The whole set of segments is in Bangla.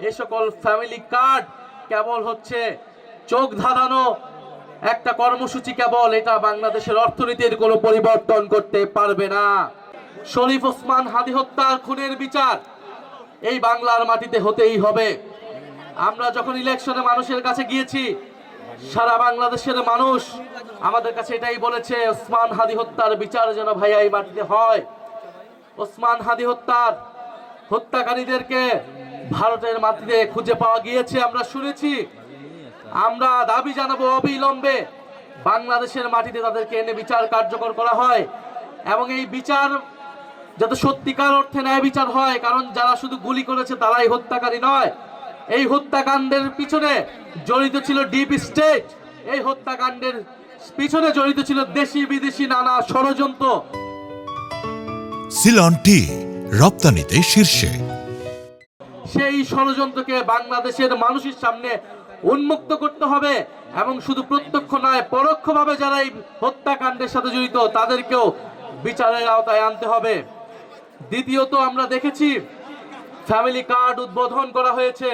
এই সকল ফ্যামিলি কার্ড কেবল হচ্ছে চোখ ধাঁধানো একটা কর্মসূচি, কেবল এটা বাংলাদেশের অর্থনীতির কোনো পরিবর্তন করতে পারবে না। শরীফ ওসমান হাদী হত্যার খুনের বিচার এই বাংলার মাটিতে হতেই হবে। আমরা যখন ইলেকশনে মানুষের কাছে গিয়েছি, সারা বাংলাদেশের মানুষ আমাদের কাছে এটাই বলেছে, ওসমান হাদী হত্যার বিচার যেন ভাইয়া এই মাটিতে হয়। ওসমান হাদী হত্যাকারীদেরকে ভারতের মাটিতে খুঁজে পাওয়া গিয়েছে, আমরা শুনেছি। আমরা দাবি জানাবো অবিলম্বে বাংলাদেশের মাটিতে তাদেরকে এনে বিচার কার্যকর করা হয়, এবং এই বিচার যাতে সত্যিকার অর্থে ন্যায় বিচার হয়। কারণ যারা শুধু গুলি করেছে তারাই হত্যাকারী নয়, এই হত্যাকাণ্ডের পিছনে জড়িত ছিল ডিপ স্টেট, এই হত্যাকাণ্ডের পিছনে জড়িত ছিল দেশি বিদেশি নানা ষড়যন্ত্র। সিলন টি রপ্তানিতে শীর্ষে, সেই ষড়যন্ত্রকে বাংলাদেশের মানুষের সামনে উন্মুক্ত করতে হবে, এবং শুধু প্রত্যক্ষ নয় পরোক্ষভাবে যারা এই হত্যাকাণ্ডের সাথে জড়িত তাদেরকেও বিচারের আওতায় আনতে হবে। দ্বিতীয়ত, আমরা দেখেছি ফ্যামিলি কার্ড উদ্বোধন করা হয়েছে।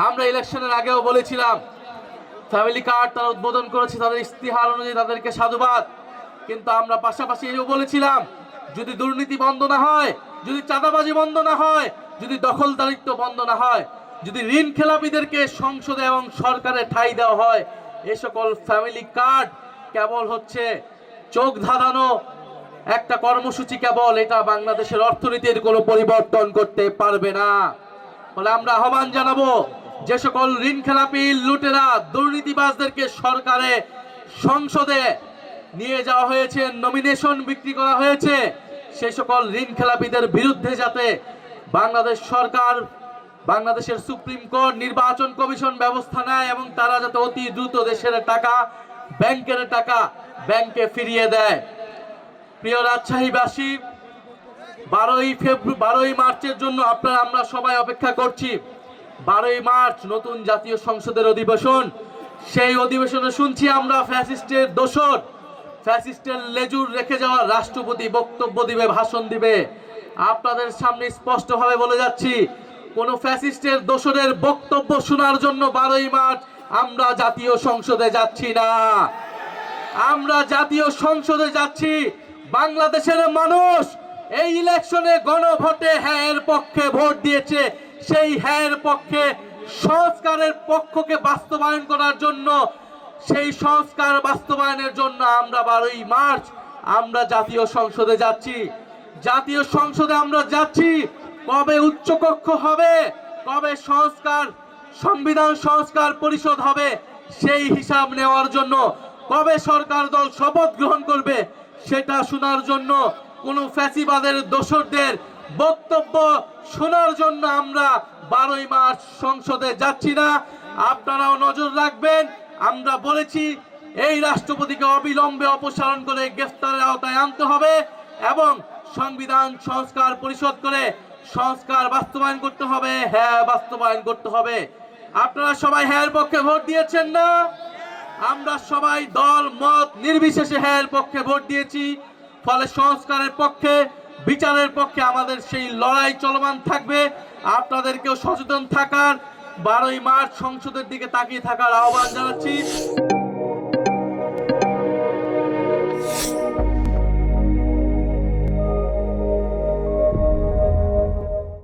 আমরা ইলেকশনের আগেও বলেছিলাম ফ্যামিলি কার্ড তারা উদ্বোধন করেছে, তাদের ইস্তিহার অনুযায়ী তাদেরকে সাধুবাদ। কিন্তু আমরা পাশাপাশি এও বলেছিলাম, যদি দুর্নীতি বন্ধ না হয়, যদি চাঁদাবাজি বন্ধ না হয়, যদি দখলদারিত্ব বন্ধ না হয়, যদি ঋণ খেলাপিদেরকে সংসদে এবং সরকারে ঠাঁই দেওয়া হয়, এই সকল ফ্যামিলি কার্ড কেবল হচ্ছে চোখ ধাঁধানো একটা কর্মসূচি, কেবল এটা বাংলাদেশের অর্থনীতির কোনো পরিবর্তন করতে পারবে না। ফলে আমরা আহ্বান জানাবো, যে সকল ঋণ খেলাপি লুটেরা দুর্নীতিবাজদেরকে সরকারে সংসদে নিয়ে যাওয়া হয়েছে, নমিনেশন বিক্রি করা হয়েছে, সেই সকল ঋণ খেলাপিদের বিরুদ্ধে যাতে বাংলাদেশ সরকার, বাংলাদেশের সুপ্রিম কোর্ট, নির্বাচন কমিশন ব্যবস্থা নেয়, এবং তারা যাতে অতি দ্রুত দেশের টাকা, ব্যাংকের টাকা ব্যাংকে ফিরিয়ে দেয়। প্রিয় রাজশাহীবাসী, 12ই মার্চের জন্য আমরা সবাই অপেক্ষা করছি। 12ই মার্চ নতুন জাতীয় সংসদের অধিবেশন। সেই অধিবেশনে শুনছি আমরা ফ্যাসিস্টের দোসর, ফ্যাসিস্টের লেজুর রেখে যাওয়া রাষ্ট্রপতি বক্তব্য দিবে, ভাষণ দিবে। আপনাদের সামনে স্পষ্টভাবে বলে যাচ্ছি, কোন ফ্যাসিস্টের দোসরের বক্তব্য শোনার জন্য 12ই মার্চ আমরা জাতীয় সংসদে যাচ্ছি না। আমরা জাতীয় সংসদে যাচ্ছি বাংলাদেশের মানুষ এই ইলেকশনে গণভোটে হ্যাঁ এর পক্ষে ভোট দিয়েছে, সেই হ্যাঁ এর পক্ষে সংস্কারের পক্ষকে বাস্তবায়ন করার জন্য, সেই সংস্কার বাস্তবায়নের জন্য আমরা 12ই মার্চ আমরা জাতীয় সংসদে যাচ্ছি। জাতীয় সংসদে আমরা যাচ্ছি কবে উচ্চকক্ষ হবে, কবে সংবিধান সংস্কার পরিষদ হবে সেই হিসাব নেওয়ার জন্য, কবে সরকার দল শপথ গ্রহণ করবে সেটা শোনার জন্য, কোন ফ্যাসিবাদের দোসরদের বক্তব্য শোনার জন্য আমরা 12ই মার্চ সংসদে যাচ্ছি না। আপনারাও নজর রাখবেন। আমরা বলেছি এই রাষ্ট্রপতিকে অবিলম্বে অপসারণ করে গ্রেফতারের আওতায় আনতে হবে, এবং সংবিধান সংস্কার পরিষদ করে সংস্কার বাস্তবায়ন করতে হবে, হ্যাঁ বাস্তবায়ন করতে হবে। আপনারা সবাই হ্যাঁ এর পক্ষে ভোট দিয়েছেন না? আমরা সবাই দল মত নির্বিশেষে হ্যাঁ এর পক্ষে ভোট দিয়েছি। ফলে সংস্কারের পক্ষে, বিচারের পক্ষে আমাদের সেই লড়াই চলমান থাকবে। আপনাদেরকেও সচেতন থাকার, 12ই মার্চ সংসদের দিকে তাকিয়ে থাকার আহ্বান জানাচ্ছি।